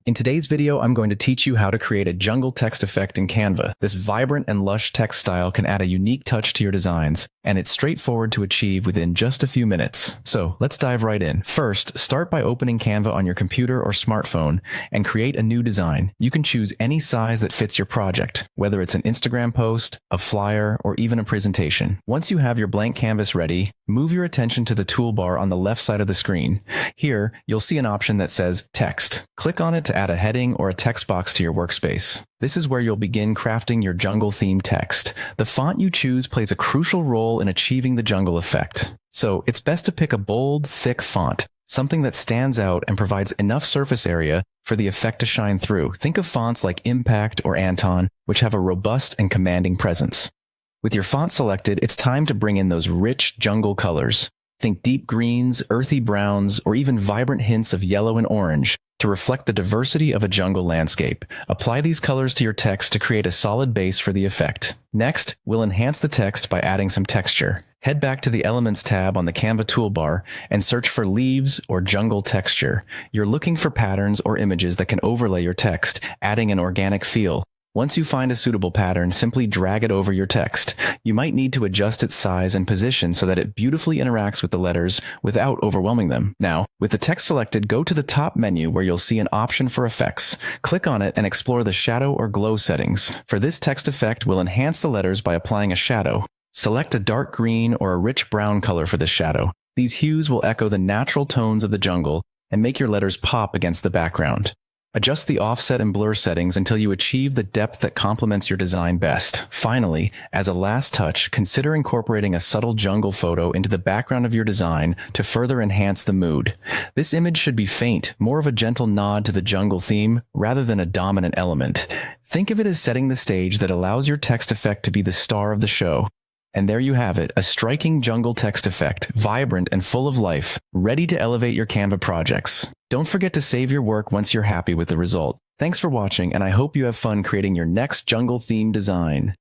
In today's video, I'm going to teach you how to create a jungle text effect in Canva. This vibrant and lush text style can add a unique touch to your designs, and it's straightforward to achieve within just a few minutes. So let's dive right in. First, start by opening Canva on your computer or smartphone and create a new design. You can choose any size that fits your project, whether it's an Instagram post, a flyer, or even a presentation. Once you have your blank canvas ready, move your attention to the toolbar on the left side of the screen. Here, you'll see an option that says Text. Click on it to add a heading or a text box to your workspace. This is where you'll begin crafting your jungle-themed text. The font you choose plays a crucial role in achieving the jungle effect. So it's best to pick a bold, thick font, something that stands out and provides enough surface area for the effect to shine through. Think of fonts like Impact or Anton, which have a robust and commanding presence. With your font selected, it's time to bring in those rich jungle colors. Think deep greens, earthy browns, or even vibrant hints of yellow and orange to reflect the diversity of a jungle landscape. Apply these colors to your text to create a solid base for the effect. Next, we'll enhance the text by adding some texture. Head back to the Elements tab on the Canva toolbar and search for leaves or jungle texture. You're looking for patterns or images that can overlay your text, adding an organic feel. Once you find a suitable pattern, simply drag it over your text. You might need to adjust its size and position so that it beautifully interacts with the letters without overwhelming them. Now, with the text selected, go to the top menu where you'll see an option for effects. Click on it and explore the shadow or glow settings. For this text effect, we'll enhance the letters by applying a shadow. Select a dark green or a rich brown color for this shadow. These hues will echo the natural tones of the jungle and make your letters pop against the background. Adjust the offset and blur settings until you achieve the depth that complements your design best. Finally, as a last touch, consider incorporating a subtle jungle photo into the background of your design to further enhance the mood. This image should be faint, more of a gentle nod to the jungle theme rather than a dominant element. Think of it as setting the stage that allows your text effect to be the star of the show. And there you have it, a striking jungle text effect, vibrant and full of life, ready to elevate your Canva projects. Don't forget to save your work once you're happy with the result. Thanks for watching, and I hope you have fun creating your next jungle-themed design.